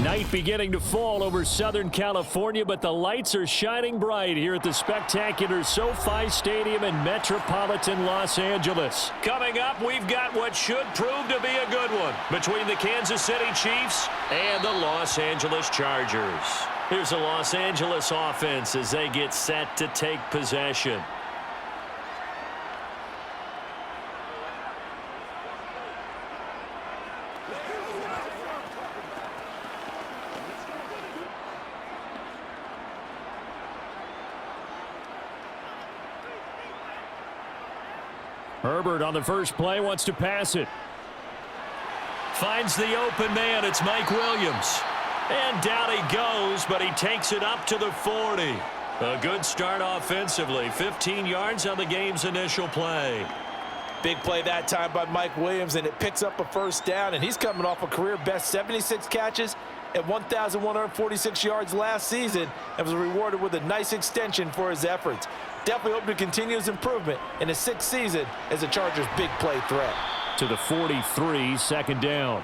Night beginning to fall over Southern California, but the lights are shining bright here at the spectacular SoFi Stadium in metropolitan Los Angeles. Coming up, we've got what should prove to be a good one between the Kansas City Chiefs and the Los Angeles Chargers. Here's the Los Angeles offense as they get set to take possession. Herbert on the first play wants to pass it. Finds the open man. It's Mike Williams. And down he goes, but he takes it up to the 40. A good start offensively. 15 yards on the game's initial play. Big play that time by Mike Williams, and it picks up a first down, and he's coming off a career-best 76 catches at 1,146 yards last season and was rewarded with a nice extension for his efforts. Definitely hope to continue his improvement in his 6th season as the Chargers' big play threat. To the 43, second down.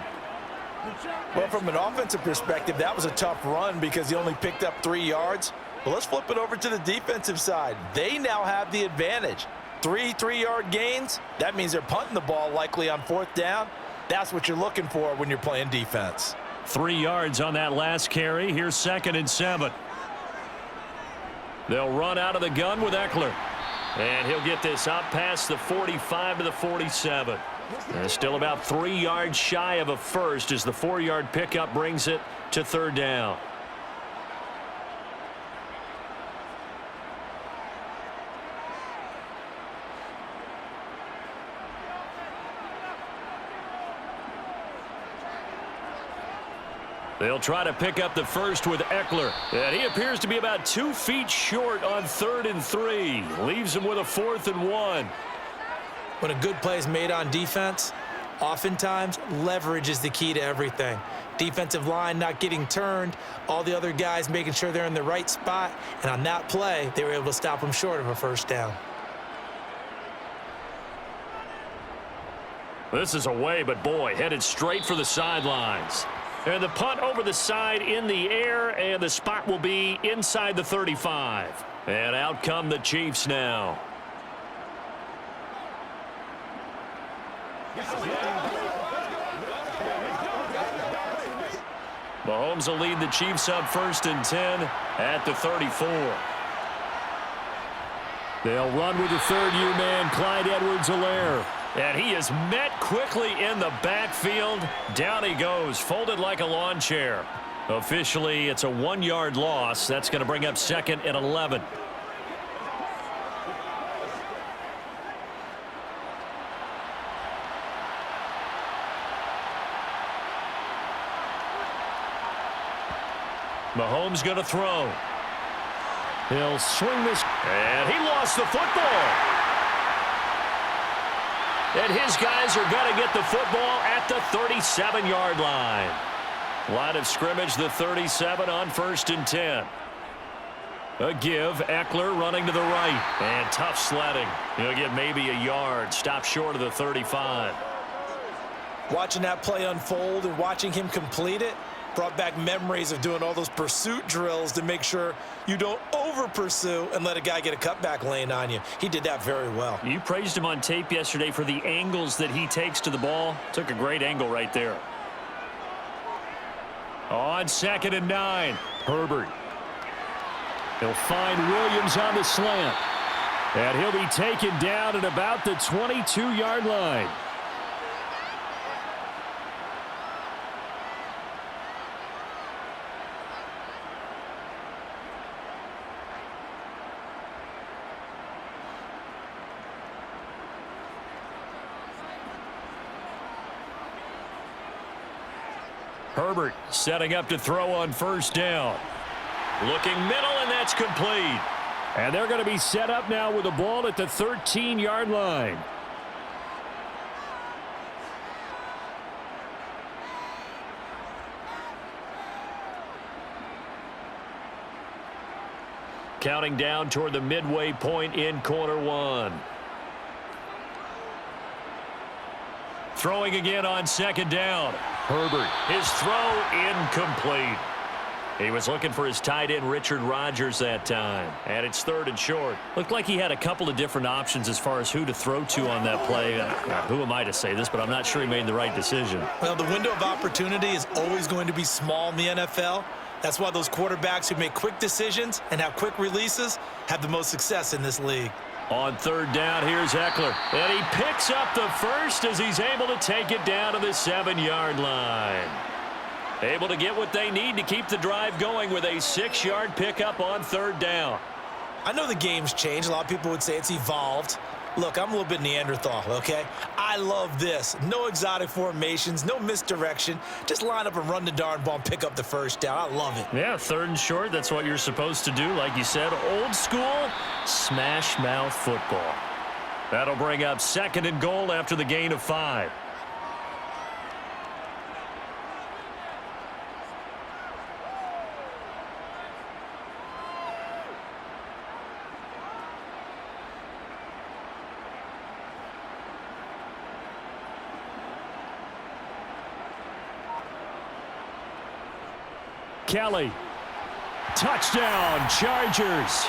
Well, from an offensive perspective, that was a tough run because he only picked up 3 yards. But let's flip it over to the defensive side. They now have the advantage. 3 3-yard gains, that means they're punting the ball likely on 4th down. That's what you're looking for when you're playing defense. 3 yards on that last carry. Here's 2nd and 7. They'll run out of the gun with Eckler. And he'll get this up past the 45 to the 47. And still about 3 yards shy of a first as the 4-yard pickup brings it to 3rd down. They'll try to pick up the first with Eckler. And he appears to be about 2 feet short on 3rd and 3. Leaves him with a 4th and 1. When a good play is made on defense, oftentimes leverage is the key to everything. Defensive line not getting turned, all the other guys making sure they're in the right spot. And on that play, they were able to stop him short of a first down. This is away, but boy, headed straight for the sidelines. And the punt over the side in the air, and the spot will be inside the 35. And out come the Chiefs now. Mahomes will lead the Chiefs up 1st and 10 at the 34. They'll run with the 3rd-year man, Clyde Edwards-Helaire. And he is met quickly in the backfield. Down he goes, folded like a lawn chair. Officially, it's a 1-yard loss. That's going to bring up 2nd and 11. Mahomes going to throw. He'll swing this, and he lost the football. And his guys are going to get the football at the 37-yard line. Line of scrimmage, the 37 on 1st and 10. A give, Eckler running to the right. And tough sledding. He'll get maybe a yard. Stop short of the 35. Watching that play unfold and watching him complete it brought back memories of doing all those pursuit drills to make sure you don't over-pursue and let a guy get a cutback lane on you. He did that very well. You praised him on tape yesterday for the angles that he takes to the ball. Took a great angle right there. On 2nd and 9, Herbert. He'll find Williams on the slant. And he'll be taken down at about the 22-yard line. Herbert setting up to throw on 1st down. Looking middle, and that's complete. And they're going to be set up now with the ball at the 13-yard line. Counting down toward the midway point in quarter 1. Throwing again on 2nd down. Herbert, his throw incomplete. He was looking for his tight end, Richard Rodgers, that time. And it's 3rd and short. Looked like he had a couple of different options as far as who to throw to on that play. Who am I to say this, but I'm not sure he made the right decision. Well, the window of opportunity is always going to be small in the NFL. That's why those quarterbacks who make quick decisions and have quick releases have the most success in this league. On 3rd down, here's Eckler. And he picks up the first as he's able to take it down to the 7-yard line. Able to get what they need to keep the drive going with a 6-yard pickup on 3rd down. I know the game's changed. A lot of people would say it's evolved. Look, I'm a little bit Neanderthal, okay? I love this. No exotic formations, no misdirection. Just line up and run the darn ball and pick up the first down. I love it. Yeah, 3rd and short, that's what you're supposed to do. Like you said, old school, smash mouth football. That'll bring up 2nd and goal after the gain of 5. Kelly, touchdown, Chargers.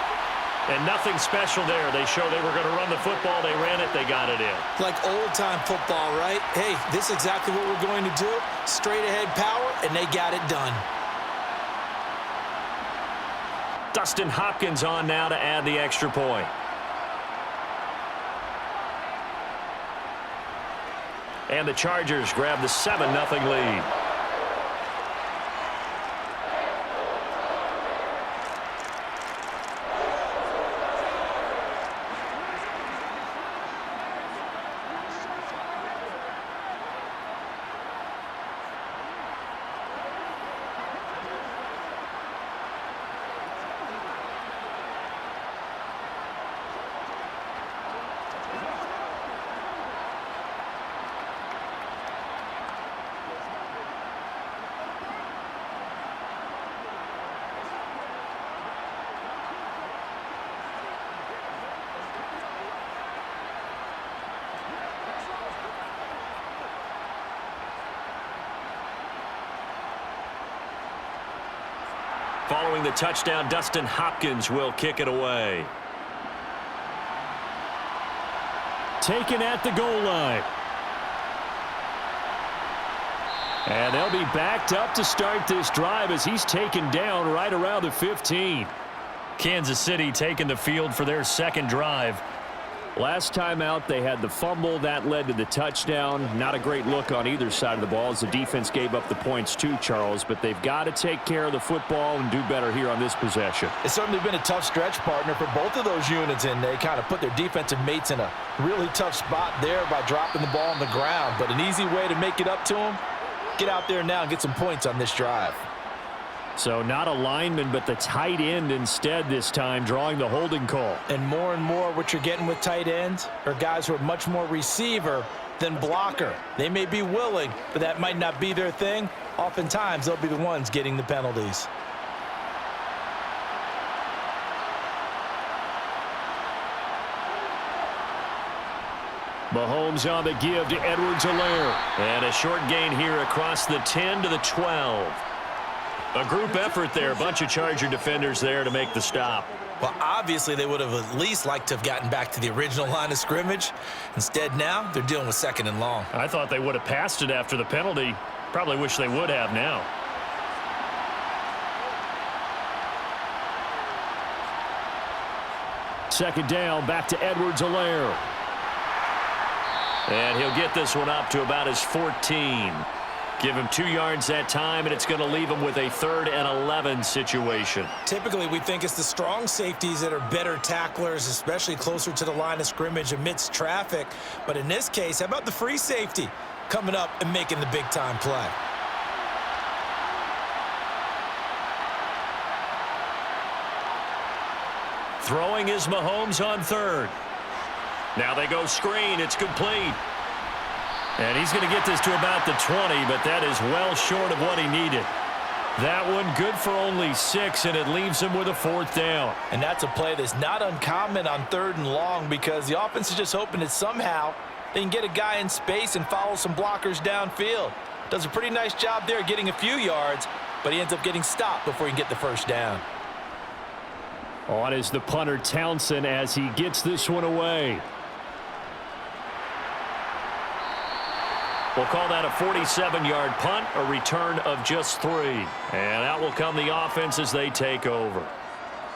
And nothing special there. They show they were going to run the football. They ran it. They got it in. Like old-time football, right? Hey, this is exactly what we're going to do. Straight-ahead power, and they got it done. Dustin Hopkins on now to add the extra point. And the Chargers grab the 7-0 lead. Following the touchdown, Dustin Hopkins will kick it away. Taken at the goal line. And they'll be backed up to start this drive as he's taken down right around the 15. Kansas City taking the field for their 2nd drive. Last time out, they had the fumble. That led to the touchdown. Not a great look on either side of the ball as the defense gave up the points too, Charles. But they've got to take care of the football and do better here on this possession. It's certainly been a tough stretch, partner, for both of those units, and they kind of put their defensive mates in a really tough spot there by dropping the ball on the ground. But an easy way to make it up to them, get out there now and get some points on this drive. So not a lineman, but the tight end instead this time, drawing the holding call. And more what you're getting with tight ends are guys who are much more receiver than blocker. They may be willing, but that might not be their thing. Oftentimes, they'll be the ones getting the penalties. Mahomes on the give to Edwards-Helaire. And a short gain here across the 10 to the 12. A group effort there. A bunch of Charger defenders there to make the stop. Well, obviously, they would have at least liked to have gotten back to the original line of scrimmage. Instead, now, they're dealing with 2nd and long. I thought they would have passed it after the penalty. Probably wish they would have now. Second down, back to Edwards-Helaire. And he'll get this one up to about his 14. Give him 2 yards that time, and it's going to leave him with a 3rd and 11 situation. Typically, we think it's the strong safeties that are better tacklers, especially closer to the line of scrimmage amidst traffic. But in this case, how about the free safety coming up and making the big-time play? Throwing is Mahomes on 3rd. Now they go screen. It's complete. And he's going to get this to about the 20, but that is well short of what he needed. That one good for only 6, and it leaves him with a 4th down. And that's a play that's not uncommon on 3rd and long because the offense is just hoping that somehow they can get a guy in space and follow some blockers downfield. Does a pretty nice job there getting a few yards, but he ends up getting stopped before he can get the first down. On is the punter Townsend as he gets this one away. We'll call that a 47-yard punt, a return of just 3. And out will come the offense as they take over.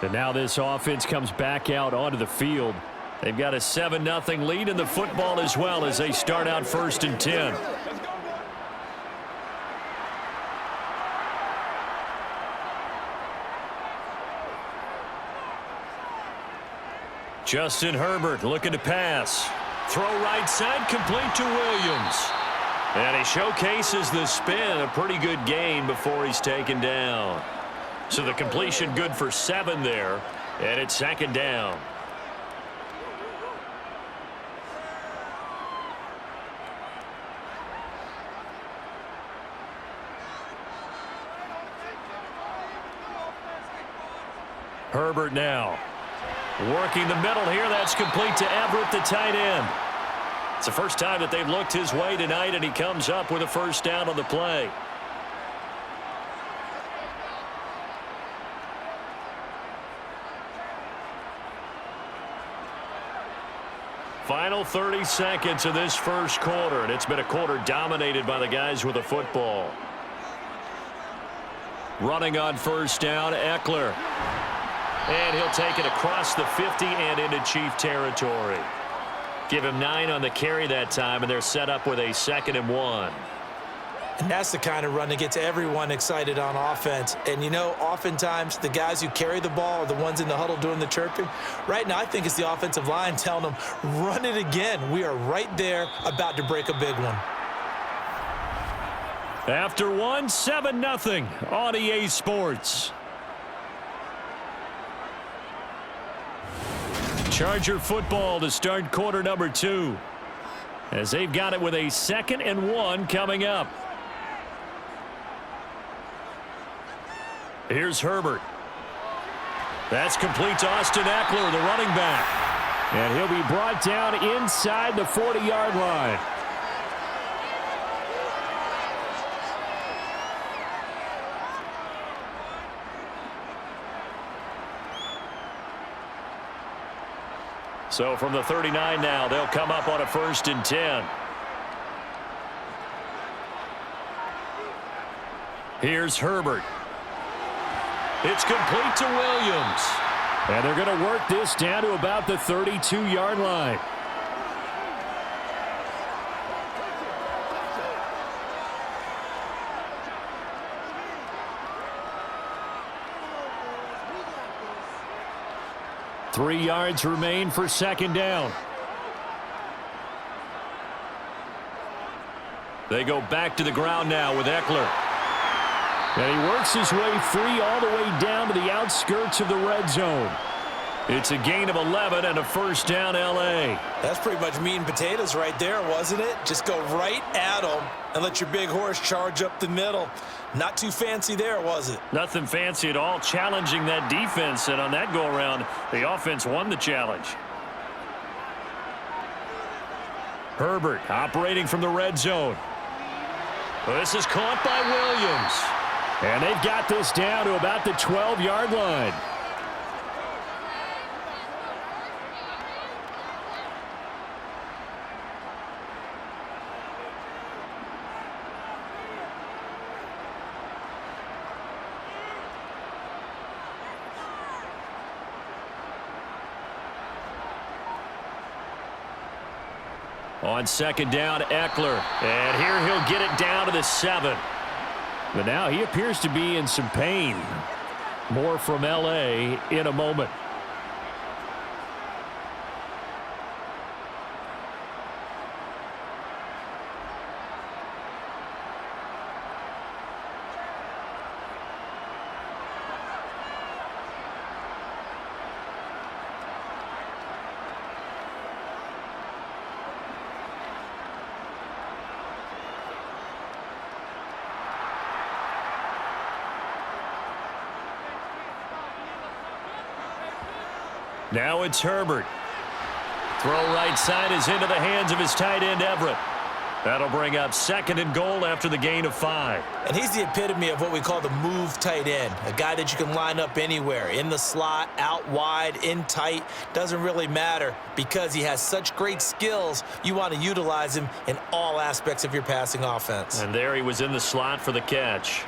And now this offense comes back out onto the field. They've got a 7-0 lead in the football as well as they start out 1st and 10. Justin Herbert looking to pass. Throw right side, complete to Williams. And he showcases the spin, a pretty good gain before he's taken down. So the completion good for 7 there, and it's 2nd down. Herbert now. Working the middle here. That's complete to Everett, the tight end. It's the first time that they've looked his way tonight, and he comes up with a first down on the play. Final 30 seconds of this first quarter, and it's been a quarter dominated by the guys with the football. Running on first down, Eckler. And he'll take it across the 50 and into Chief territory. Give him 9 on the carry that time, and they're set up with a 2nd and 1. And that's the kind of run that gets everyone excited on offense. And, you know, oftentimes the guys who carry the ball are the ones in the huddle doing the chirping. Right now, I think it's the offensive line telling them, run it again. We are right there about to break a big one. After 1, 7-0 on EA Sports. Charger football to start quarter number 2. As they've got it with a 2nd and 1 coming up. Here's Herbert. That's complete to Austin Eckler, the running back. And he'll be brought down inside the 40-yard line. So from the 39 now, they'll come up on a 1st and 10. Here's Herbert. It's complete to Williams. And they're going to work this down to about the 32-yard line. Three yards remain for 2nd down. They go back to the ground now with Eckler. And he works his way free all the way down to the outskirts of the red zone. It's a gain of 11 and a 1st down, L.A. That's pretty much meat and potatoes right there, wasn't it? Just go right at them and let your big horse charge up the middle. Not too fancy there, was it? Nothing fancy at all, challenging that defense, and on that go-around, the offense won the challenge. Herbert operating from the red zone. This is caught by Williams. And they've got this down to about the 12-yard line. On 2nd down, Eckler. And here he'll get it down to the 7. But now he appears to be in some pain. More from L.A. in a moment. Now it's Herbert. Throw right side is into the hands of his tight end, Everett. That'll bring up 2nd and goal after the gain of 5. And he's the epitome of what we call the move tight end, a guy that you can line up anywhere, in the slot, out wide, in tight, doesn't really matter. Because he has such great skills, you want to utilize him in all aspects of your passing offense. And there he was in the slot for the catch.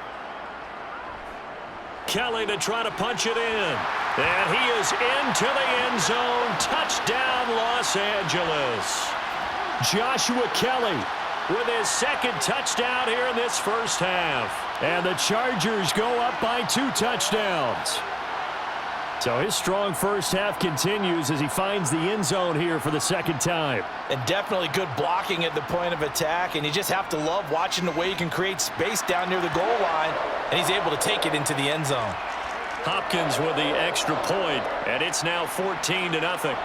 Kelly to try to punch it in. And he is into the end zone. Touchdown, Los Angeles. Joshua Kelly with his 2nd touchdown here in this first half. And the Chargers go up by 2 touchdowns. So his strong first half continues as he finds the end zone here for the 2nd time. And definitely good blocking at the point of attack, and you just have to love watching the way he can create space down near the goal line, and he's able to take it into the end zone. Hopkins with the extra point, and it's now 14-0.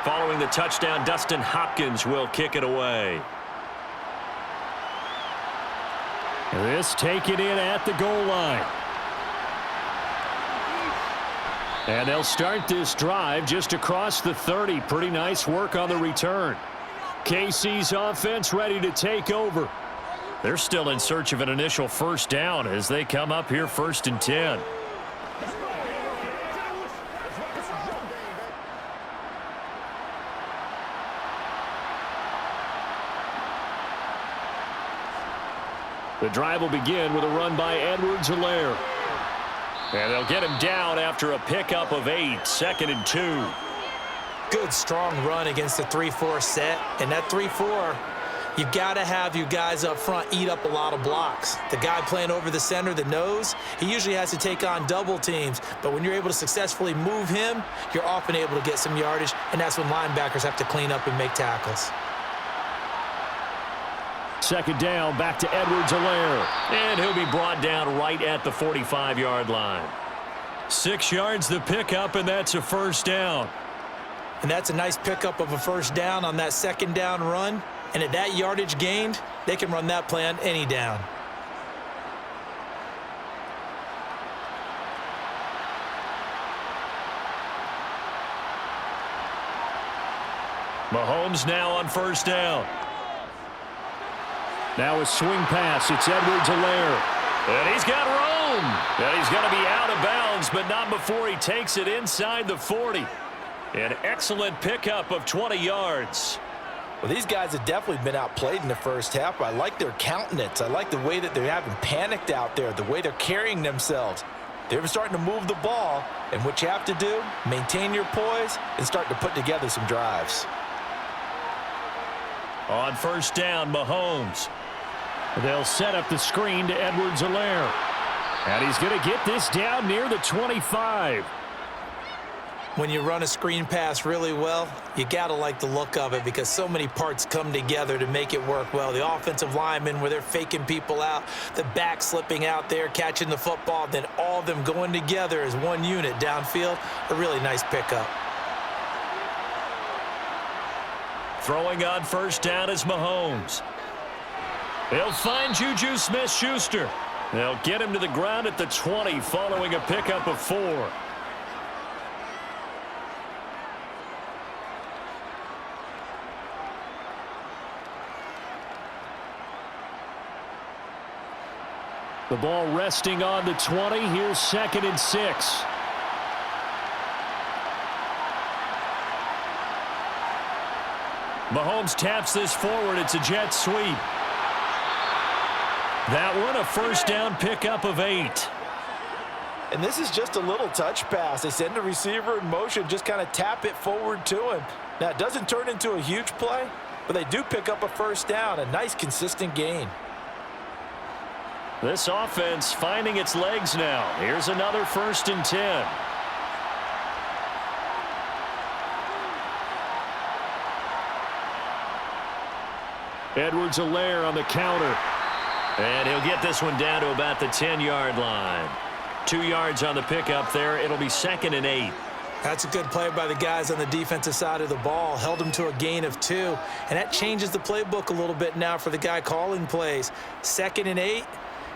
Following the touchdown, Dustin Hopkins will kick it away. This taken in at the goal line. And they'll start this drive just across the 30. Pretty nice work on the return. KC's offense ready to take over. They're still in search of an initial first down as they come up here 1st and 10. The drive will begin with a run by Edwards-Helaire. And they'll get him down after a pickup of 8, 2nd and 2. Good, strong run against the 3-4 set. And that 3-4, you've got to have your guys up front eat up a lot of blocks. The guy playing over the center, the nose, he usually has to take on double teams. But when you're able to successfully move him, you're often able to get some yardage, and that's when linebackers have to clean up and make tackles. 2nd down, back to Edwards-Helaire. And he'll be brought down right at the 45-yard line. 6 yards the pickup, and that's a first down. And that's a nice pickup of a first down on that 2nd down run. And at that yardage gained, they can run that play on any down. Mahomes now on first down. Now a swing pass. It's Edwards-Helaire. And he's got room. And he's going to be out of bounds, but not before he takes it inside the 40. An excellent pickup of 20 yards. Well, these guys have definitely been outplayed in the first half. I like their countenance. I like the way that they're having panicked out there, the way they're carrying themselves. They're starting to move the ball, and what you have to do, maintain your poise and start to put together some drives. On first down, Mahomes. They'll set up the screen to Edwards-Helaire. And he's going to get this down near the 25. When you run a screen pass really well, you got to like the look of it because so many parts come together to make it work well. The offensive linemen where they're faking people out, the back slipping out there, catching the football, then all of them going together as one unit downfield. A really nice pickup. Throwing on first down is Mahomes. They'll find Juju Smith-Schuster. They'll get him to the ground at the 20 following a pickup of 4. The ball resting on the 20. Here's 2nd and 6. Mahomes taps this forward. It's a jet sweep. That one, a first down pickup of 8. And this is just a little touch pass. They send the receiver in motion, just kind of tap it forward to him. Now, it doesn't turn into a huge play, but they do pick up a first down, a nice consistent gain. This offense finding its legs now. Here's another 1st and 10. Edwards-Helaire on the counter. And he'll get this one down to about the 10-yard line. 2 yards on the pickup there. It'll be 2nd and 8. That's a good play by the guys on the defensive side of the ball. Held them to a gain of 2. And that changes the playbook a little bit now for the guy calling plays. 2nd and 8.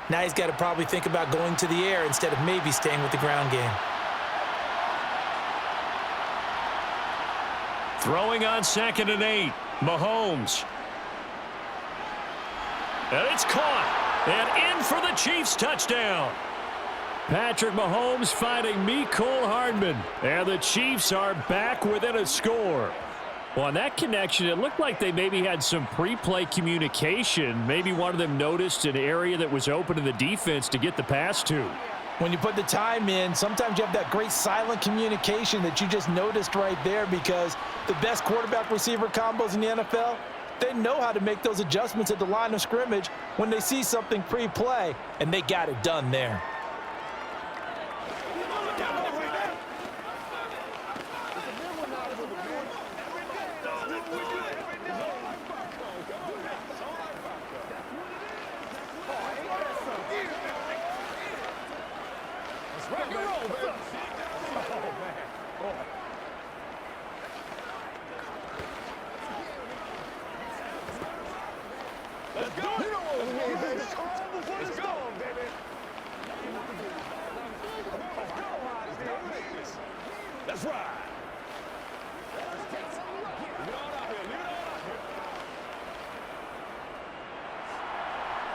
Now he's got to probably think about going to the air instead of maybe staying with the ground game. Throwing on 2nd and 8. Mahomes. And it's caught. And in for the Chiefs touchdown. Patrick Mahomes finding Mecole Hardman. And the Chiefs are back within a score. Well, on that connection, it looked like they maybe had some pre-play communication. Maybe one of them noticed an area that was open to the defense to get the pass to. When you put the time in, sometimes you have that great silent communication that you just noticed right there, because the best quarterback-receiver combos in the NFL, they know how to make those adjustments at the line of scrimmage when they see something pre-play, and they got it done there.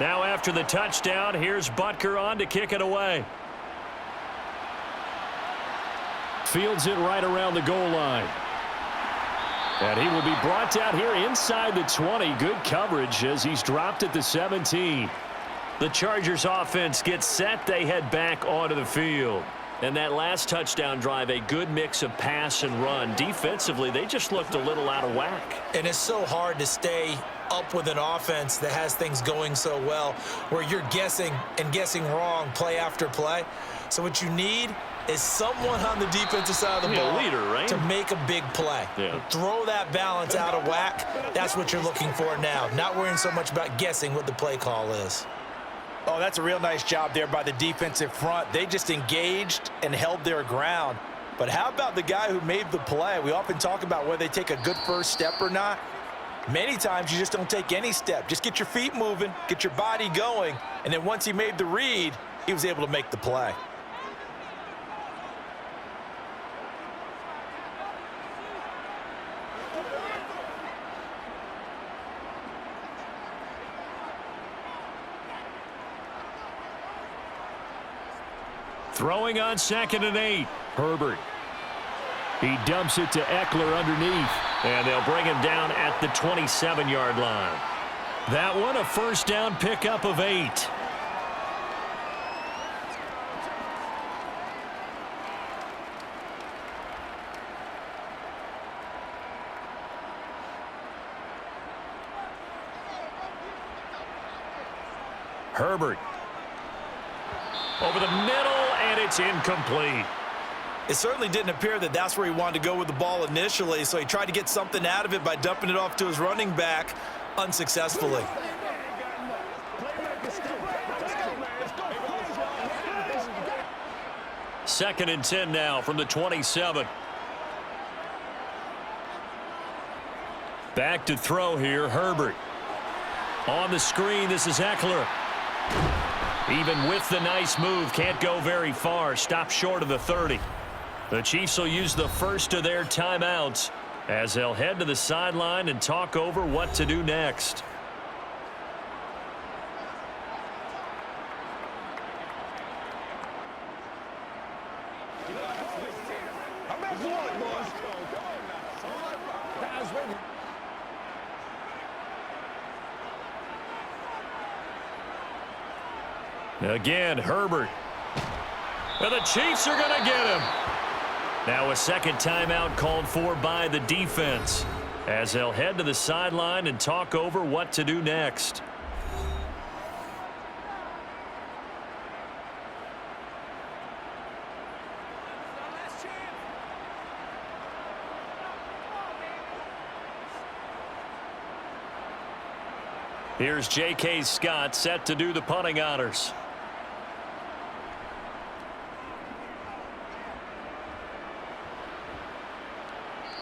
Now after the touchdown, here's Butker on to kick it away. Fields it right around the goal line. And he will be brought down here inside the 20. Good coverage as he's dropped at the 17. The Chargers offense gets set. They head back onto the field. And that last touchdown drive, a good mix of pass and run. Defensively, they just looked a little out of whack. And it's so hard to stay up with an offense that has things going so well, where you're guessing and guessing wrong play after play. So what you need is someone on the defensive side of the ball leader, right? to make a big play. Yeah. Throw that balance out of whack. That's what you're looking for now. Not worrying so much about guessing what the play call is. Oh, that's a real nice job there by the defensive front. They just engaged and held their ground. But how about the guy who made the play? We often talk about whether they take a good first step or not. Many times you just don't take any step. Just get your feet moving, get your body going, and then once he made the read, he was able to make the play. Throwing on 2nd and 8. Herbert. He dumps it to Eckler underneath. And they'll bring him down at the 27-yard line. That one a first down pickup of 8. Herbert. Over the middle, and it's incomplete. It certainly didn't appear that that's where he wanted to go with the ball initially, so he tried to get something out of it by dumping it off to his running back unsuccessfully. Second and 10 now from the 27. Back to throw here, Herbert. On the screen, this is Eckler. Even with the nice move, can't go very far. Stop short of the 30. The Chiefs will use the first of their timeouts as they'll head to the sideline and talk over what to do next. Again, Herbert. And the Chiefs are going to get him. Now a second timeout called for by the defense as they'll head to the sideline and talk over what to do next. Here's J.K. Scott set to do the punting honors.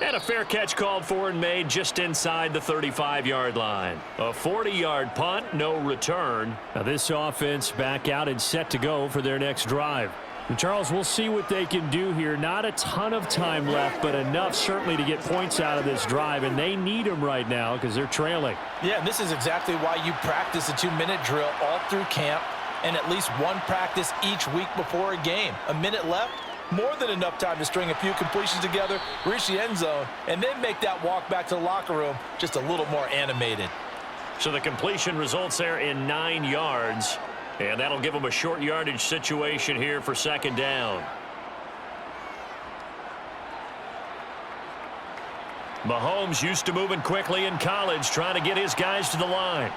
And a fair catch called for and made just inside the 35-yard line. A 40-yard punt, no return. Now this offense back out and set to go for their next drive. And Charles, we'll see what they can do here. Not a ton of time left, but enough certainly to get points out of this drive, and they need them right now because they're trailing. Yeah, and this is exactly why you practice a 2-minute drill all through camp and at least one practice each week before a game. A minute left, more than enough time to string a few completions together, reach the end zone, and then make that walk back to the locker room just a little more animated. So the completion results there in 9 yards. And that'll give them a short yardage situation here for second down. Mahomes used to moving quickly in college, trying to get his guys to the line.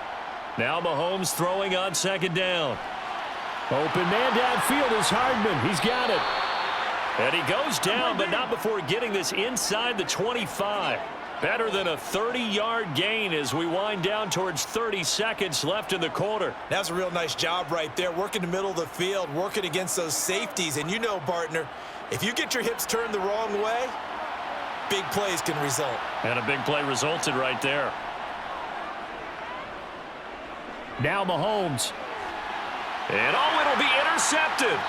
Now Mahomes throwing on second down. Open man downfield is Hardman. He's got it. And he goes down, but not before getting this inside the 25. Better than a 30-yard gain as we wind down towards 30 seconds left in the quarter. That's a real nice job right there, working the middle of the field, working against those safeties. And you know, partner, if you get your hips turned the wrong way, big plays can result. And a big play resulted right there. Now Mahomes. And it'll be intercepted.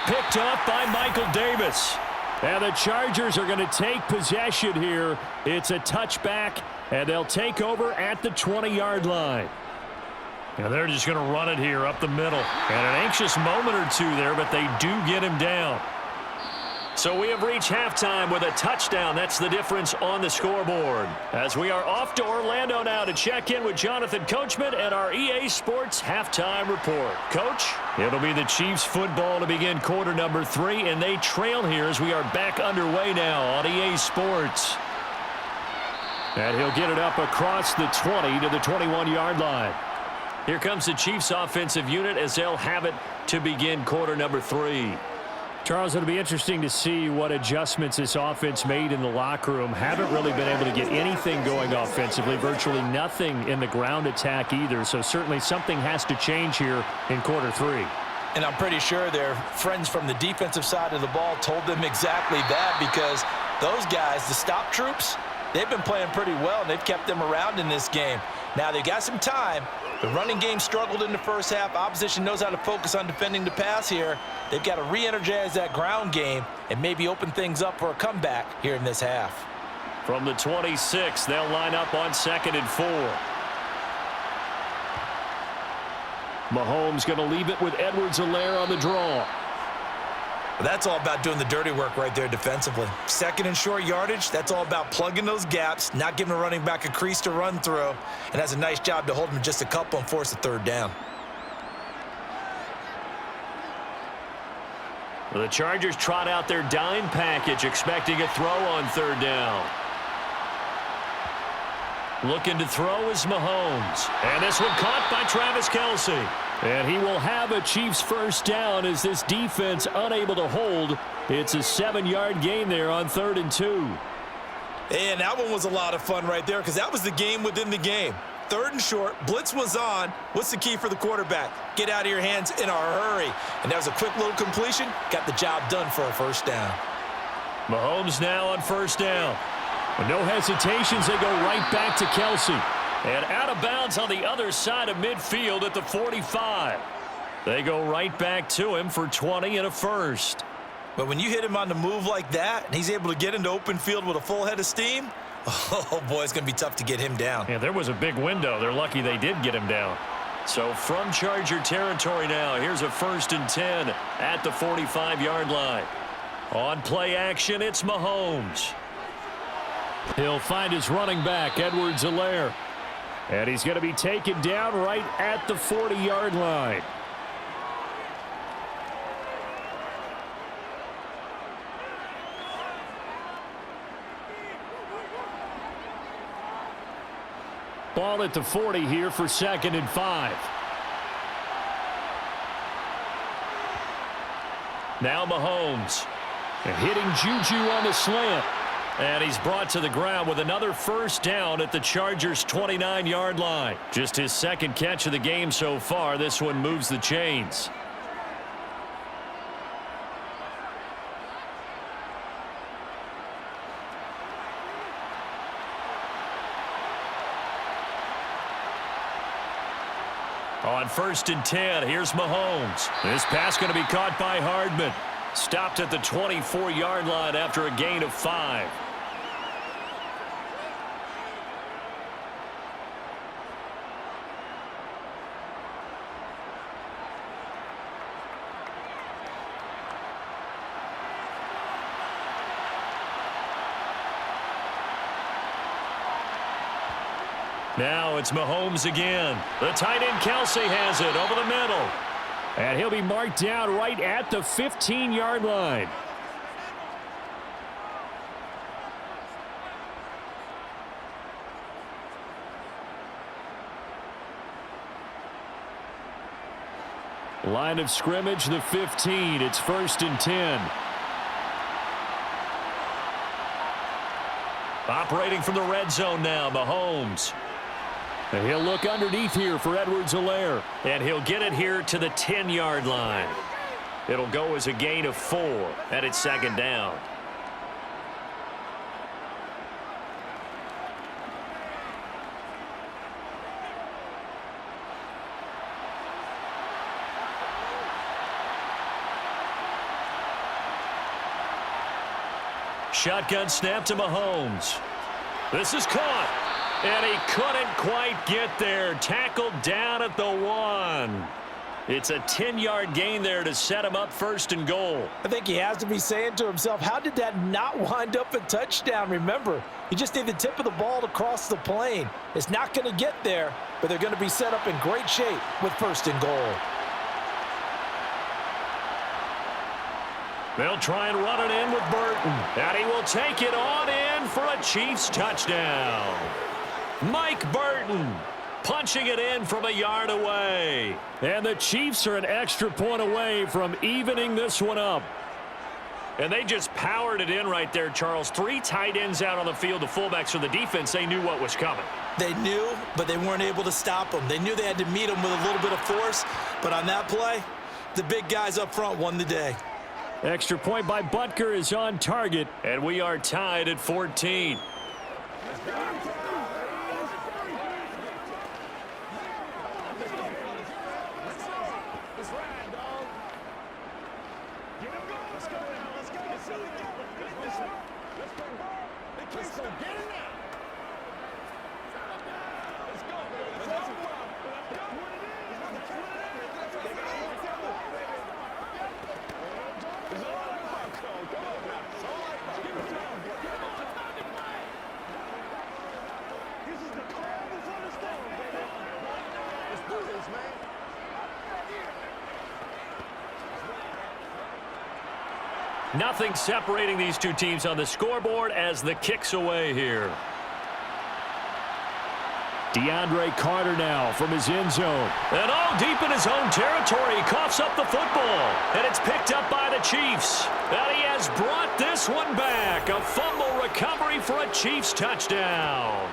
Picked off by Michael Davis. And the Chargers are going to take possession here. It's a touchback, and they'll take over at the 20-yard line. And they're just going to run it here up the middle. And an anxious moment or two there, but they do get him down. So we have reached halftime with a touchdown. That's the difference on the scoreboard. As we are off to Orlando now to check in with Jonathan Coachman and our EA Sports halftime report. Coach, it'll be the Chiefs football to begin quarter number 3, and they trail here as we are back underway now on EA Sports. And he'll get it up across the 20 to the 21-yard line. Here comes the Chiefs offensive unit as they'll have it to begin quarter number 3. Charles, it'll be interesting to see what adjustments this offense made in the locker room. Haven't really been able to get anything going offensively, virtually nothing in the ground attack either. So certainly something has to change here in quarter 3. And I'm pretty sure their friends from the defensive side of the ball told them exactly that, because those guys, the stop troops, they've been playing pretty well, and they've kept them around in this game. Now, they've got some time. The running game struggled in the first half. Opposition knows how to focus on defending the pass here. They've got to re-energize that ground game and maybe open things up for a comeback here in this half. From the 26, they'll line up on 2nd and 4. Mahomes going to leave it with Edwards-Helaire on the draw. That's all about doing the dirty work right there defensively. 2nd and short yardage, that's all about plugging those gaps, not giving a running back a crease to run through, and has a nice job to hold him just a couple and force a 3rd down. Well, the Chargers trot out their dime package, expecting a throw on 3rd down. Looking to throw is Mahomes. And this one caught by Travis Kelce. And he will have a Chiefs first down as this defense unable to hold. It's a 7-yard gain there on 3rd and 2. And that one was a lot of fun right there, because that was the game within the game. 3rd and short, blitz was on. What's the key for the quarterback? Get out of your hands in a hurry. And that was a quick little completion. Got the job done for a first down. Mahomes now on 1st down. With no hesitations, they go right back to Kelce. And out of bounds on the other side of midfield at the 45. They go right back to him for 20 and a first. But when you hit him on the move like that, and he's able to get into open field with a full head of steam, oh, boy, it's going to be tough to get him down. Yeah, there was a big window. They're lucky they did get him down. So from Charger territory now, here's a 1st and 10 at the 45-yard line. On play action, it's Mahomes. He'll find his running back, Edwards-Helaire. And he's going to be taken down right at the 40-yard line. Ball at the 40 here for 2nd and 5. Now Mahomes. And hitting Juju on the slant. And he's brought to the ground with another first down at the Chargers' 29-yard line. Just his second catch of the game so far. This one moves the chains. On 1st and 10, here's Mahomes. This pass going to be caught by Hardman. Stopped at the 24-yard line after a gain of 5. Now it's Mahomes again. The tight end Kelsey has it over the middle. And he'll be marked down right at the 15-yard line. Line of scrimmage, the 15. It's 1st and 10. Operating from the red zone now, Mahomes. And he'll look underneath here for Edwards-Helaire. And he'll get it here to the 10-yard line. It'll go as a gain of 4, and it's 2nd down. Shotgun snap to Mahomes. This is caught. And he couldn't quite get there. Tackled down at the 1. It's a 10-yard gain there to set him up 1st and goal. I think he has to be saying to himself, how did that not wind up a touchdown? Remember, he just need the tip of the ball to cross the plane. It's not going to get there, but they're going to be set up in great shape with 1st and goal. They'll try and run it in with Burton. And he will take it on in for a Chiefs touchdown. Mike Burton punching it in from a yard away. And the Chiefs are an extra point away from evening this one up. And they just powered it in right there, Charles. 3 tight ends out on the field, the fullbacks for the defense. They knew what was coming. They knew, but they weren't able to stop them. They knew they had to meet them with a little bit of force. But on that play, the big guys up front won the day. Extra point by Butker is on target. And we are tied at 14. Nothing separating these two teams on the scoreboard as the kick's away here. DeAndre Carter now from his end zone. And all deep in his own territory. He coughs up the football. And it's picked up by the Chiefs. And he has brought this one back. A fumble recovery for a Chiefs touchdown.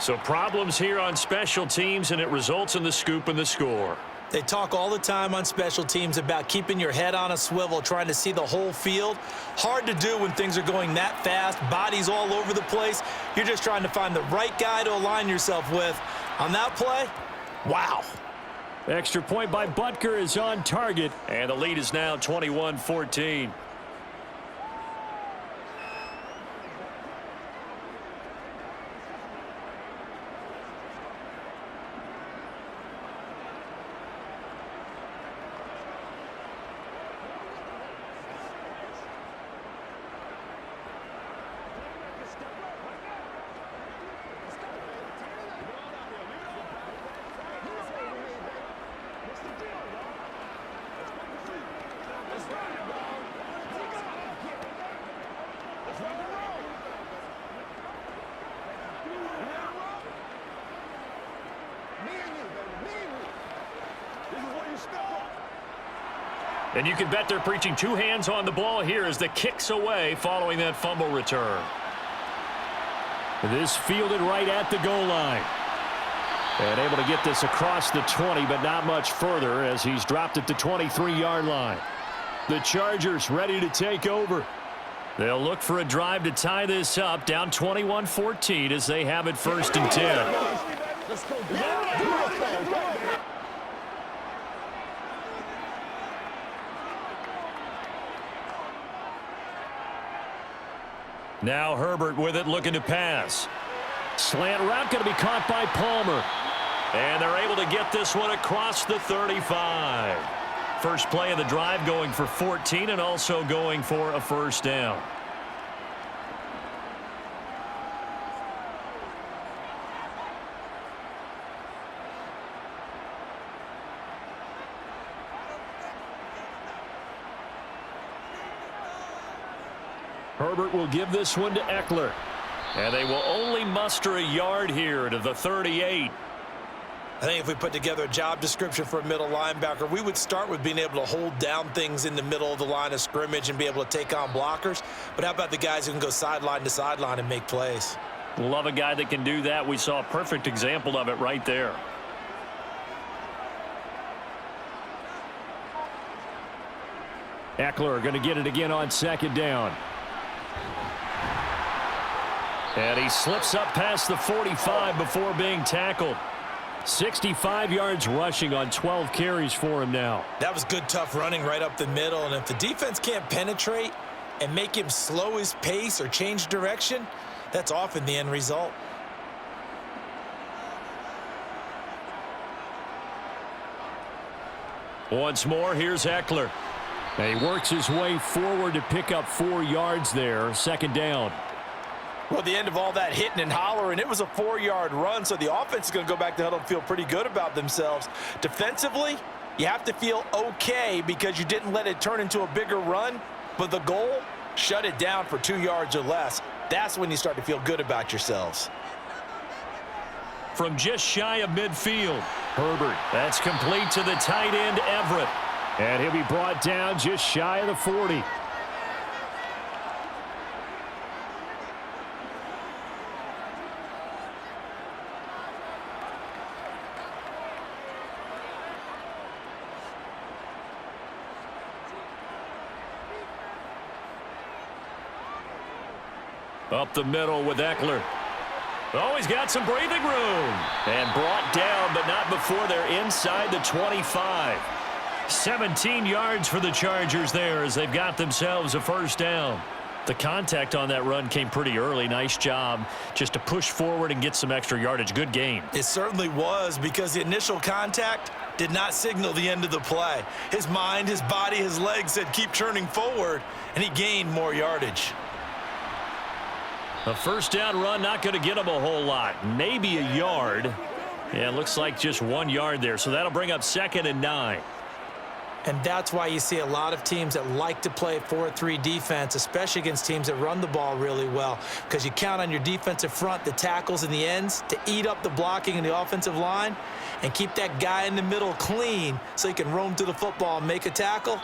So problems here on special teams, and it results in the scoop and the score. They talk all the time on special teams about keeping your head on a swivel, trying to see the whole field. Hard to do when things are going that fast, bodies all over the place. You're just trying to find the right guy to align yourself with. On that play, wow. Extra point by Butker is on target, and the lead is now 21-14. And you can bet they're preaching two hands on the ball here as the kick's away following that fumble return. This fielded right at the goal line. And able to get this across the 20, but not much further as he's dropped at the 23-yard line. The Chargers ready to take over. They'll look for a drive to tie this up, down 21-14 as they have it 1st and 10. Now Herbert with it, looking to pass. Slant route going to be caught by Palmer. And they're able to get this one across the 35. First play of the drive going for 14 and also going for a first down. Herbert will give this one to Eckler. And they will only muster a yard here to the 38. I think if we put together a job description for a middle linebacker, we would start with being able to hold down things in the middle of the line of scrimmage and be able to take on blockers. But how about the guys who can go sideline to sideline and make plays? Love a guy that can do that. We saw a perfect example of it right there. Eckler going to get it again on 2nd down. And he slips up past the 45 before being tackled. 65 yards rushing on 12 carries for him now. That was good, tough running right up the middle. And if the defense can't penetrate and make him slow his pace or change direction, that's often the end result. Once more, here's Eckler. And he works his way forward to pick up 4 yards there. 2nd down. Well, at the end of all that hitting and hollering, it was a 4-yard run, so the offense is going to go back to huddle and feel pretty good about themselves. Defensively, you have to feel okay because you didn't let it turn into a bigger run, but the goal, shut it down for 2 yards or less. That's when you start to feel good about yourselves. From just shy of midfield, Herbert. That's complete to the tight end, Everett. And he'll be brought down just shy of the 40. Up the middle with Eckler. Oh, he's got some breathing room. And brought down, but not before they're inside the 25. 17 yards for the Chargers there as they've got themselves a first down. The contact on that run came pretty early. Nice job just to push forward and get some extra yardage. Good game. It certainly was, because the initial contact did not signal the end of the play. His mind, his body, his legs said keep churning forward, and he gained more yardage. A first down run, not going to get him a whole lot. Maybe a yard. Yeah, it looks like just 1 yard there. So that'll bring up 2nd and 9. And that's why you see a lot of teams that like to play 4-3 defense, especially against teams that run the ball really well, because you count on your defensive front, the tackles and the ends, to eat up the blocking in the offensive line and keep that guy in the middle clean so he can roam through the football and make a tackle.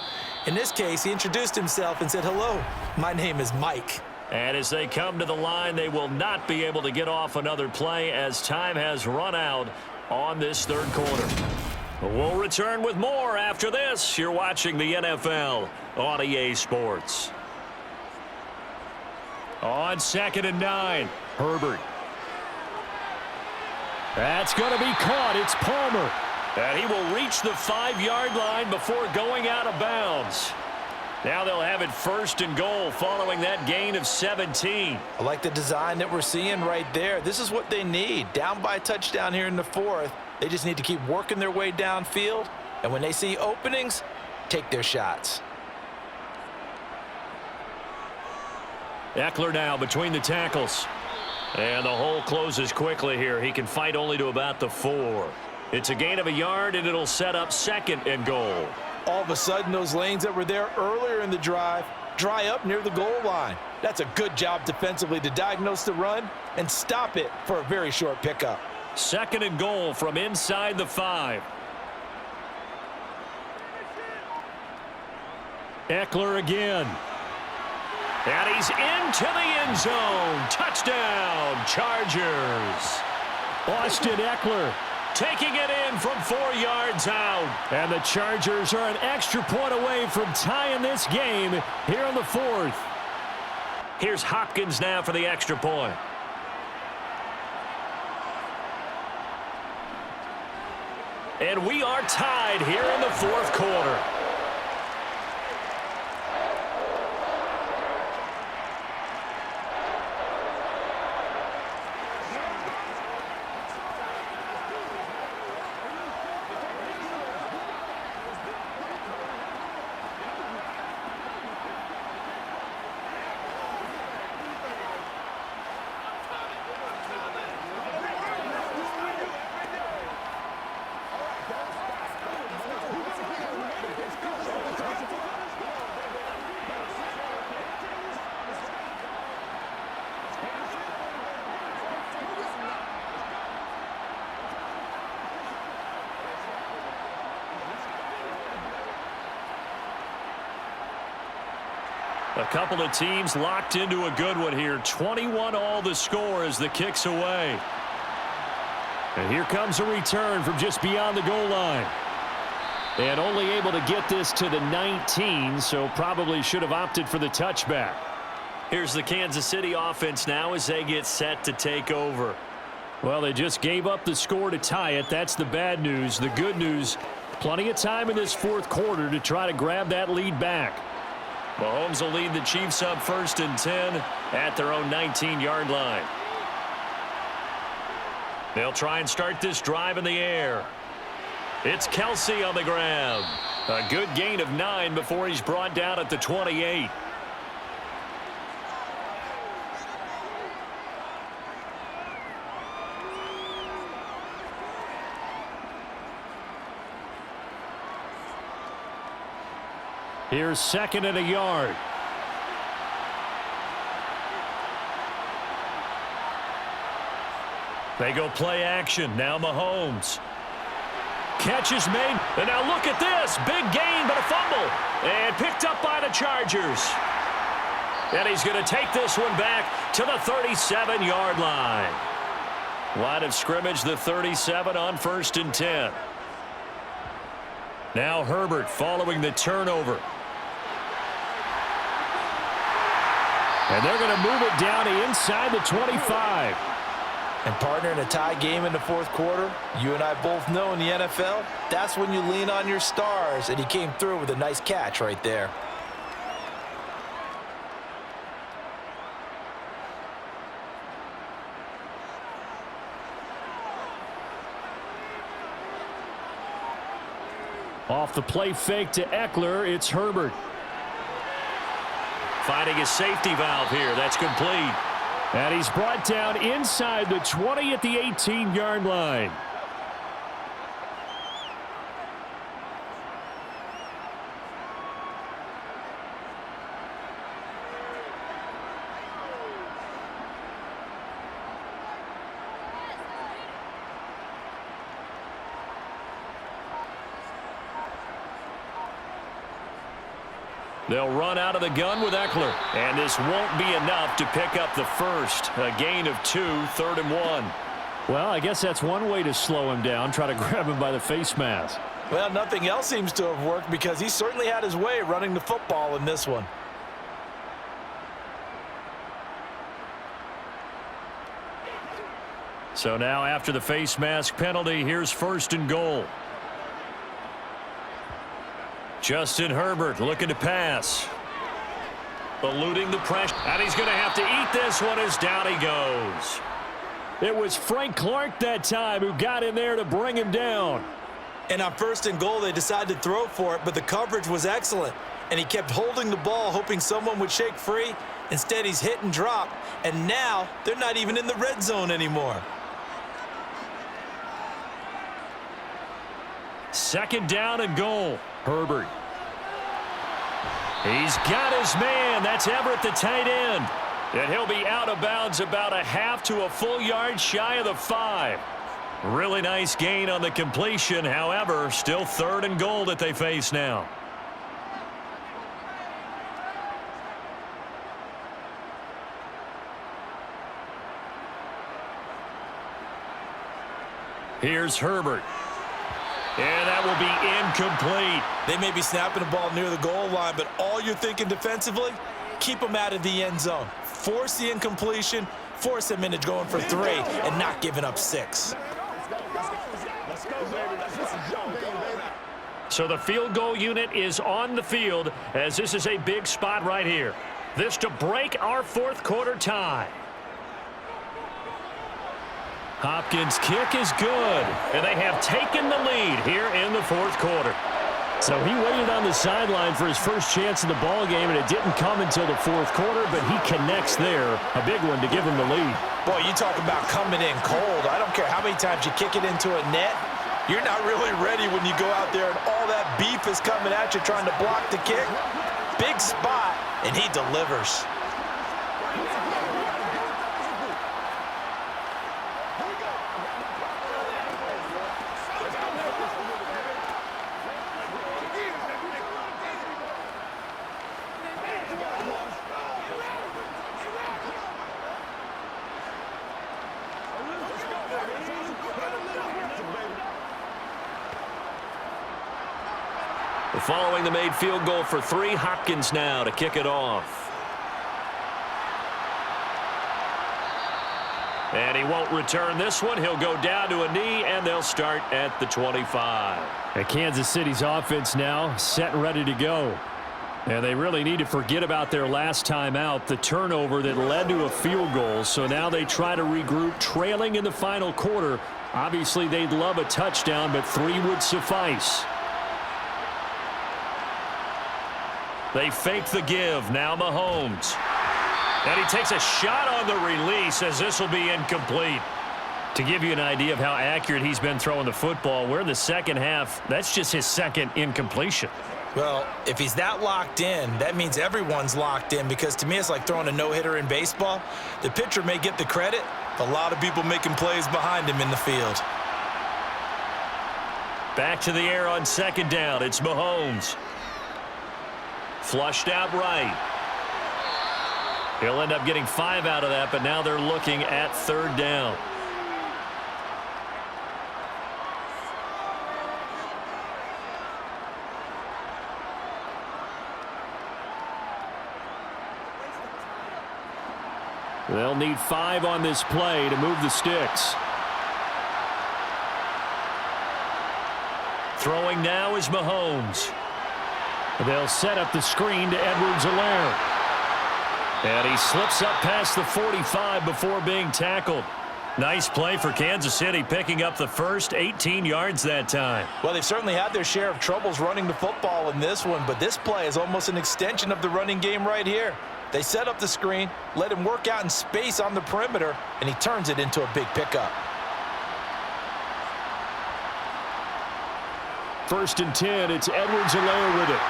In this case, he introduced himself and said, "Hello, my name is Mike." And as they come to the line, they will not be able to get off another play as time has run out on this 3rd quarter. We'll return with more after this. You're watching the NFL on EA Sports. On 2nd and 9, Herbert. That's going to be caught. It's Palmer. And he will reach the 5-yard line before going out of bounds. Now they'll have it 1st and goal following that gain of 17. I like the design that we're seeing right there. This is what they need. Down by a touchdown here in the 4th. They just need to keep working their way downfield. And when they see openings, take their shots. Eckler now between the tackles. And the hole closes quickly here. He can fight only to about the 4. It's a gain of a yard, and it'll set up 2nd and goal. All of a sudden, those lanes that were there earlier in the drive dry up near the goal line. That's a good job defensively to diagnose the run and stop it for a very short pickup. 2nd and goal from inside the 5. Eckler again. And he's into the end zone. Touchdown, Chargers. Austin Eckler taking it in from 4 yards out. And the Chargers are an extra point away from tying this game here in the 4th. Here's Hopkins now for the extra point. And we are tied here in the 4th quarter. A couple of teams locked into a good one here. 21 all the score as the kick's away. And here comes a return from just beyond the goal line. And only able to get this to the 19, so probably should have opted for the touchback. Here's the Kansas City offense now as they get set to take over. Well, they just gave up the score to tie it. That's the bad news. The good news, plenty of time in this 4th quarter to try to grab that lead back. Mahomes will lead the Chiefs up 1st and 10 at their own 19-yard line. They'll try and start this drive in the air. It's Kelsey on the grab. A good gain of 9 before he's brought down at the 28. Here's 2nd and a yard. They go play action. Now Mahomes. Catch is made. And now look at this. Big gain, but a fumble. And picked up by the Chargers. And he's going to take this one back to the 37-yard line. Line of scrimmage, the 37 on 1st and 10. Now Herbert following the turnover. And they're going to move it down to inside the 25. And partner, in a tie game in the 4th quarter, you and I both know in the NFL, that's when you lean on your stars. And he came through with a nice catch right there. Off the play fake to Eckler, it's Herbert. Finding his safety valve here. That's complete. And he's brought down inside the 20 at the 18-yard line. They'll run out of the gun with Eckler. And this won't be enough to pick up the first. A gain of 2, 3rd and 1. Well, I guess that's one way to slow him down. Try to grab him by the face mask. Well, nothing else seems to have worked because he certainly had his way running the football in this one. So now after the face mask penalty, here's 1st and goal. Justin Herbert looking to pass. Eluding the pressure. And he's going to have to eat this one as down he goes. It was Frank Clark that time who got in there to bring him down. And on 1st and goal, they decided to throw for it, but the coverage was excellent. And he kept holding the ball, hoping someone would shake free. Instead, he's hit and dropped. And now, they're not even in the red zone anymore. 2nd down and goal. Herbert. He's got his man. That's Everett, the tight end. And he'll be out of bounds about a half to a full yard shy of the 5. Really nice gain on the completion. However, still 3rd and goal that they face now. Here's Herbert. And that will be incomplete. They may be snapping the ball near the goal line, but all you're thinking defensively, keep them out of the end zone. Force the incompletion, force them into going for 3, and not giving up 6. So the field goal unit is on the field as this is a big spot right here. This to break our fourth quarter tie. Hopkins' kick is good, and they have taken the lead here in the fourth quarter. So he waited on the sideline for his first chance in the ball game, and it didn't come until the fourth quarter, but he connects there. A big one to give him the lead. Boy, you talk about coming in cold. I don't care how many times you kick it into a net. You're not really ready when you go out there and all that beef is coming at you trying to block the kick. Big spot, and he delivers. Following the made field goal for 3, Hopkins now to kick it off. And he won't return this one. He'll go down to a knee, and they'll start at the 25. And Kansas City's offense now set and ready to go. And they really need to forget about their last time out, the turnover that led to a field goal. So now they try to regroup, trailing in the final quarter. Obviously, they'd love a touchdown, but 3 would suffice. They fake the give. Now Mahomes. And he takes a shot on the release as this will be incomplete. To give you an idea of how accurate he's been throwing the football, we're in the second half. That's just his second incompletion. Well, if he's that locked in, that means everyone's locked in, because to me it's like throwing a no-hitter in baseball. The pitcher may get the credit, but a lot of people making plays behind him in the field. Back to the air on second down. It's Mahomes. Flushed out right. He'll end up getting 5 out of that, but now they're looking at third down. They'll need 5 on this play to move the sticks. Throwing now is Mahomes. They'll set up the screen to Edwards-Helaire. And he slips up past the 45 before being tackled. Nice play for Kansas City, picking up the first 18 yards that time. Well, they've certainly had their share of troubles running the football in this one, but this play is almost an extension of the running game right here. They set up the screen, let him work out in space on the perimeter, and he turns it into a big pickup. First and 10, it's Edwards-Helaire with it.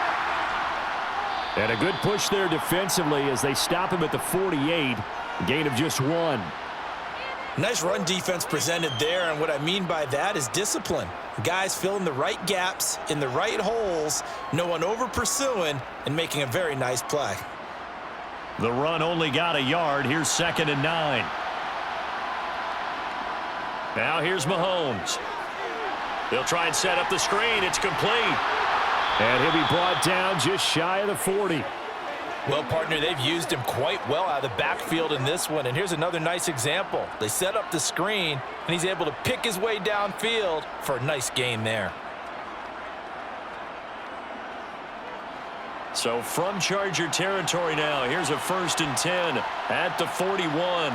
And a good push there defensively as they stop him at the 48. Gain of just 1. Nice run defense presented there, and what I mean by that is discipline. Guys filling the right gaps in the right holes, no one over pursuing, and making a very nice play. The run only got a yard. Here's second and 9. Now here's Mahomes. They'll try and set up the screen. It's complete. And he'll be brought down just shy of the 40. Well, partner, they've used him quite well out of the backfield in this one. And here's another nice example. They set up the screen, and he's able to pick his way downfield for a nice gain there. So from Charger territory now, here's a first and 10 at the 41.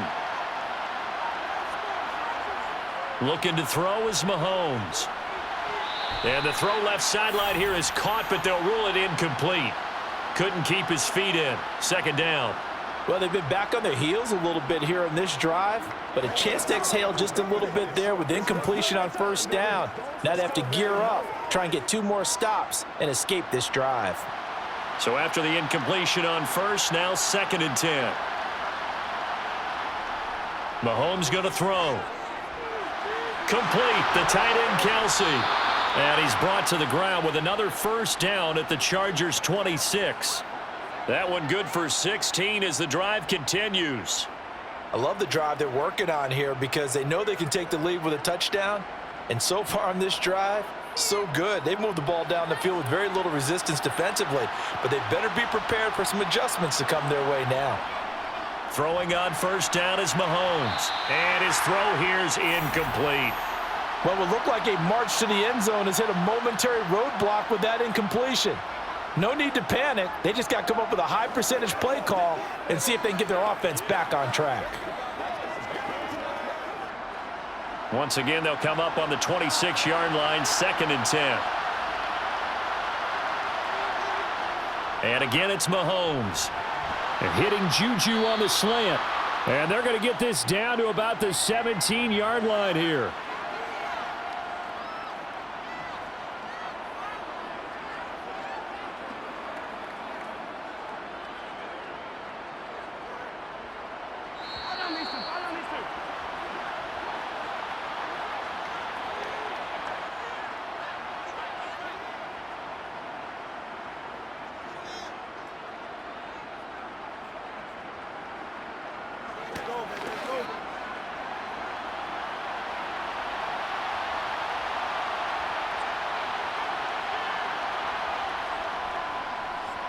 Looking to throw is Mahomes. And the throw left sideline here is caught, but they'll rule it incomplete. Couldn't keep his feet in. Second down. Well, they've been back on their heels a little bit here on this drive, but a chance to exhale just a little bit there with incompletion on first down. Now they have to gear up, try and get 2 more stops, and escape this drive. So after the incompletion on first, now second and 10. Mahomes going to throw. Complete. The tight end, Kelsey. And he's brought to the ground with another first down at the Chargers' 26. That one good for 16 as the drive continues. I love the drive they're working on here because they know they can take the lead with a touchdown, And so far on this drive, so good. They've moved the ball down the field with very little resistance defensively, but they better be prepared for some adjustments to come their way now. Throwing on first down is Mahomes. And his throw here is incomplete. What would look like a march to the end zone has hit a momentary roadblock with that incompletion. No need to panic. They just got to come up with a high percentage play call and see if they can get their offense back on track. Once again, they'll come up on the 26-yard line, 2nd and 10. And again, it's Mahomes. And hitting Juju on the slant. And they're going to get this down to about the 17-yard line here.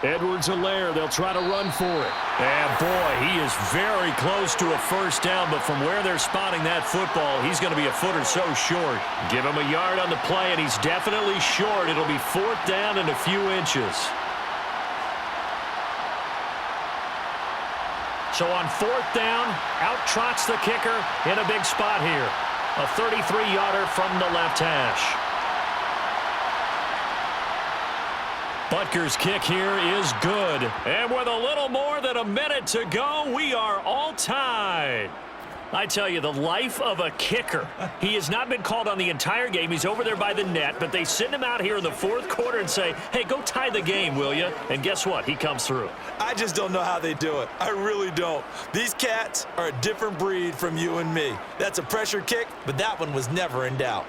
Edwards-Helaire, they'll try to run for it. And boy, he is very close to a first down, but from where they're spotting that football, he's going to be a foot or so short. Give him a yard on the play, and he's definitely short. It'll be 4th down and a few inches. So on 4th down, out trots the kicker in a big spot here. A 33-yarder from the left hash. Butker's kick here is good. And with a little more than a minute to go, we are all tied. I tell you, the life of a kicker. He has not been called on the entire game. He's over there by the net, but they send him out here in the 4th quarter and say, hey, go tie the game, will you? And guess what? He comes through. I just don't know how they do it. I really don't. These cats are a different breed from you and me. That's a pressure kick, but that one was never in doubt.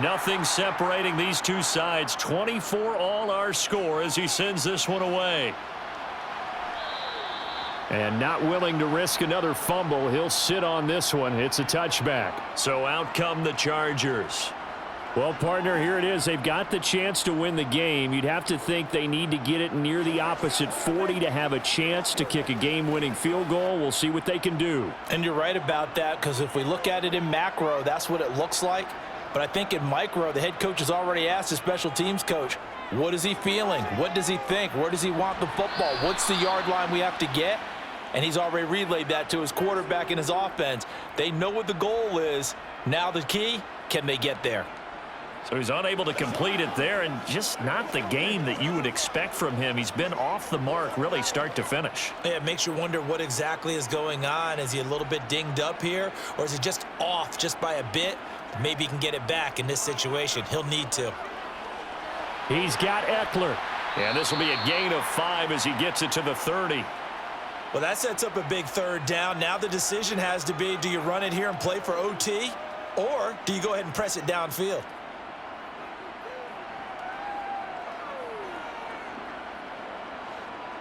Nothing separating these two sides. 24 all our score as he sends this one away. And not willing to risk another fumble, he'll sit on this one. It's a touchback. So out come the Chargers. Well, partner, here it is. They've got the chance to win the game. You'd have to think they need to get it near the opposite 40 to have a chance to kick a game-winning field goal. We'll see what they can do. And you're right about that, because if we look at it in macro, that's what it looks like. But I think in micro, the head coach has already asked the special teams coach, what is he feeling? What does he think? Where does he want the football? What's the yard line we have to get? And he's already relayed that to his quarterback and his offense. They know what the goal is. Now the key, can they get there? So he's unable to complete it there, and just not the game that you would expect from him. He's been off the mark really start to finish. Yeah, it makes you wonder what exactly is going on. Is he a little bit dinged up here, or is he just off just by a bit? Maybe he can get it back in this situation. He'll need to. He's got Eckler. And this will be a gain of 5 as he gets it to the 30. Well, that sets up a big 3rd down. Now the decision has to be, do you run it here and play for OT, or do you go ahead and press it downfield?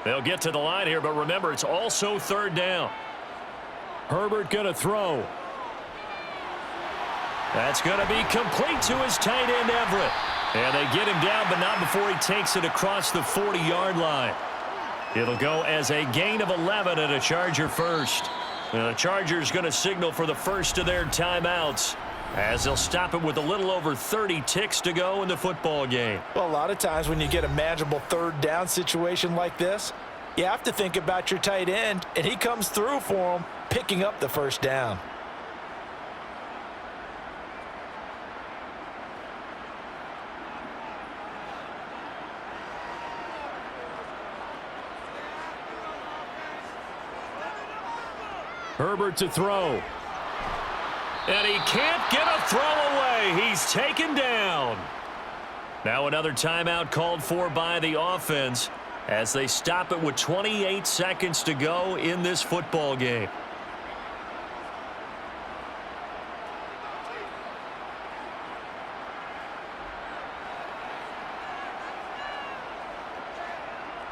They'll get to the line here, but remember, it's also 3rd down. Herbert going to throw. That's going to be complete to his tight end, Everett. And they get him down, but not before he takes it across the 40-yard line. It'll go as a gain of 11 and a Charger first. And the Chargers going to signal for the first of their timeouts as they'll stop it with a little over 30 ticks to go in the football game. Well, a lot of times when you get a manageable 3rd down situation like this, you have to think about your tight end, and he comes through for him, picking up the 1st down. Herbert to throw. And he can't get a throw away. He's taken down. Now another timeout called for by the offense as they stop it with 28 seconds to go in this football game.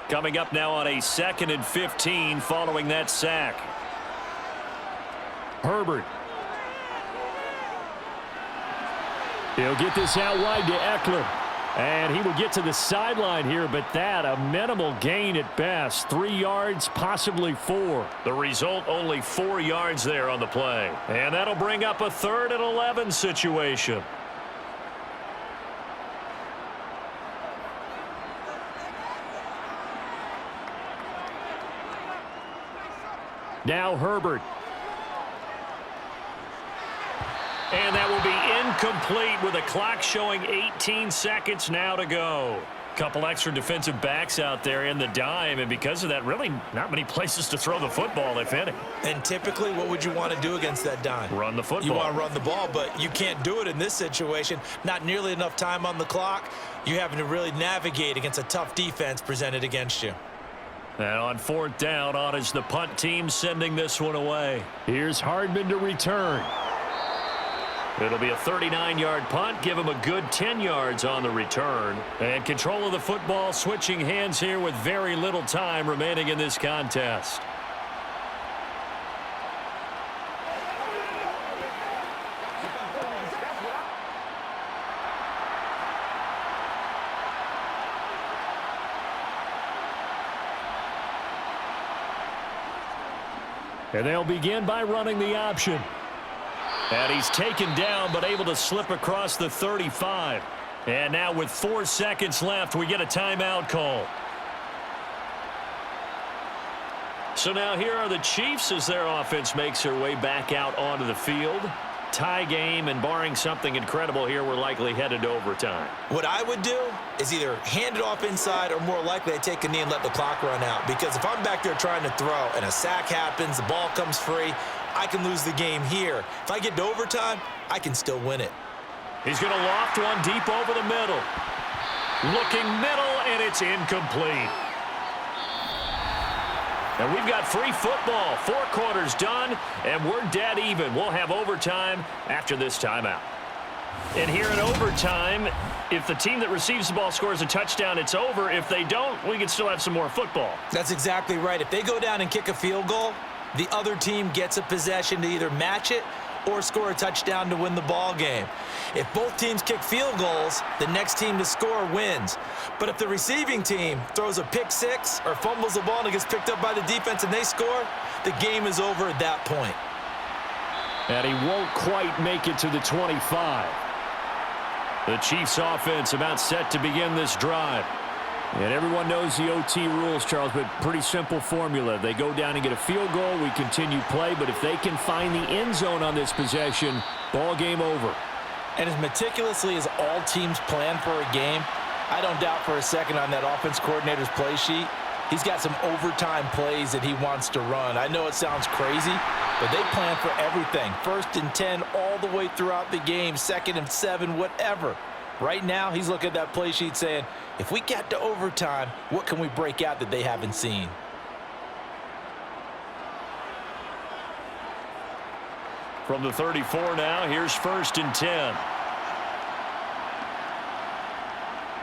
Coming up now on a 2nd and 15 following that sack. Herbert. He'll get this out wide to Eckler. And he will get to the sideline here, but that a minimal gain at best. 3 yards, possibly 4. The result, only 4 yards there on the play. And that'll bring up a 3rd and 11 situation. Now Herbert. And that will be incomplete with the clock showing 18 seconds now to go. Couple extra defensive backs out there in the dime, and because of that, really not many places to throw the football, if any. And typically, what would you want to do against that dime? Run the football. You want to run the ball, but you can't do it in this situation. Not nearly enough time on the clock. You having to really navigate against a tough defense presented against you. And on 4th down, on is the punt team sending this one away. Here's Hardman to return. It'll be a 39-yard punt. Give him a good 10 yards on the return. And control of the football switching hands here with very little time remaining in this contest. And they'll begin by running the option. And he's taken down, but able to slip across the 35. And now with 4 seconds left, we get a timeout call. So now here are the Chiefs as their offense makes their way back out onto the field. Tie game, and barring something incredible here, we're likely headed to overtime. What I would do is either hand it off inside or more likely I take a knee and let the clock run out. Because if I'm back there trying to throw and a sack happens, the ball comes free, I can lose the game here. If I get to overtime, I can still win it. He's going to loft one deep over the middle. Looking middle, and it's incomplete. And we've got free football. 4 quarters done, and we're dead even. We'll have overtime after this timeout. And here in overtime, if the team that receives the ball scores a touchdown, it's over. If they don't, we can still have some more football. That's exactly right. If they go down and kick a field goal, the other team gets a possession to either match it or score a touchdown to win the ball game. If both teams kick field goals, the next team to score wins. But if the receiving team throws a pick six or fumbles the ball and it gets picked up by the defense and they score, the game is over at that point. And he won't quite make it to the 25. The Chiefs offense about set to begin this drive. And everyone knows the OT rules, Charles, but pretty simple formula. They go down and get a field goal, we continue play, but if they can find the end zone on this possession, ball game over. And as meticulously as all teams plan for a game, I don't doubt for a second on that offense coordinator's play sheet, he's got some overtime plays that he wants to run. I know it sounds crazy, but they plan for everything. 1st and 10 all the way throughout the game, 2nd and 7, whatever. Right now, he's looking at that play sheet saying, if we get to overtime, what can we break out that they haven't seen? From the 34 now, here's 1st and 10.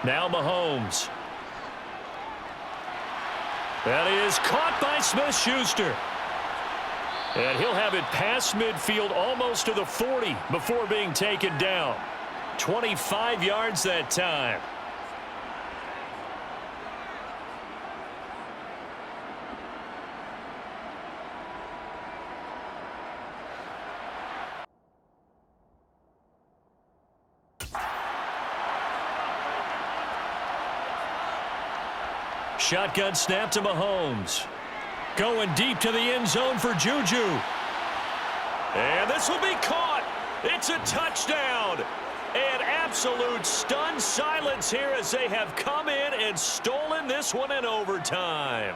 Now Mahomes. That is caught by Smith-Schuster. And he'll have it past midfield almost to the 40 before being taken down. 25 yards that time. Shotgun snap to Mahomes. Going deep to the end zone for Juju. And this will be caught. It's a touchdown. And absolute stunned silence here as they have come in and stolen this one in overtime.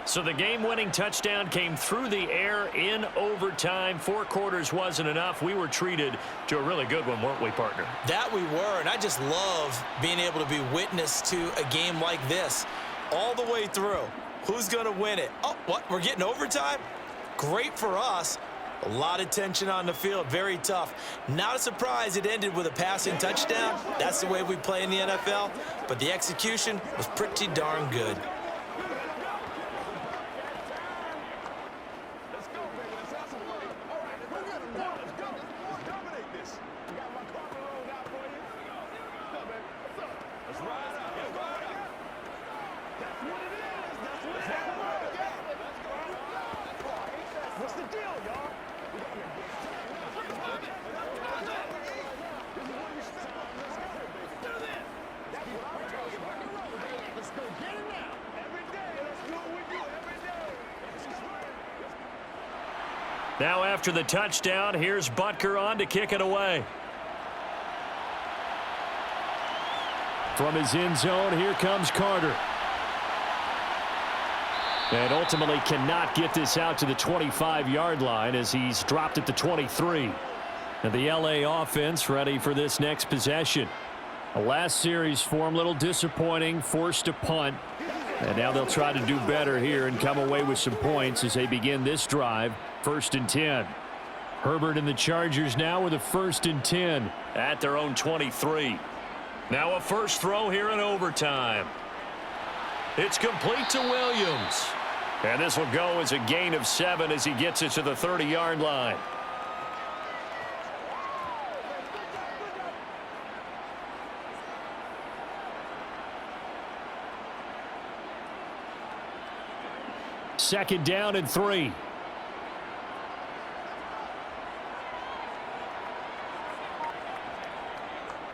So the game-winning touchdown came through the air in overtime. 4 quarters wasn't enough. We were treated to a really good one, weren't we, partner? That we were, and I just love being able to be witness to a game like this all the way through. Who's going to win it? Oh, what? We're getting overtime? Great for us. A lot of tension on the field. Very tough. Not a surprise it ended with a passing touchdown. That's the way we play in the NFL. But the execution was pretty darn good. Now after the touchdown, here's Butker on to kick it away. From his end zone, here comes Carter. And ultimately cannot get this out to the 25-yard line as he's dropped at the 23. And the LA offense ready for this next possession. The last series for him, a little disappointing, forced a punt. And now they'll try to do better here and come away with some points as they begin this drive. 1st and 10. Herbert and the Chargers now with a 1st and 10 at their own 23. Now a first throw here in overtime. It's complete to Williams. And this will go as a gain of 7 as he gets it to the 30-yard line. Second down and 3.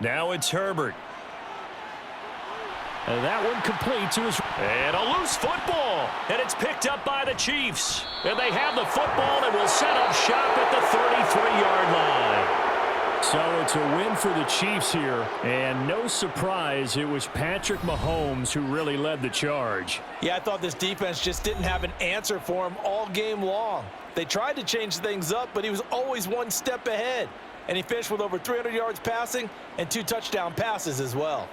Now it's Herbert. And that one complete to his... And a loose football. And it's picked up by the Chiefs. And they have the football and will set up shop at the 33-yard line. So it's a win for the Chiefs here. And no surprise, it was Patrick Mahomes who really led the charge. Yeah, I thought this defense just didn't have an answer for him all game long. They tried to change things up, but he was always one step ahead. And he finished with over 300 yards passing and 2 touchdown passes as well.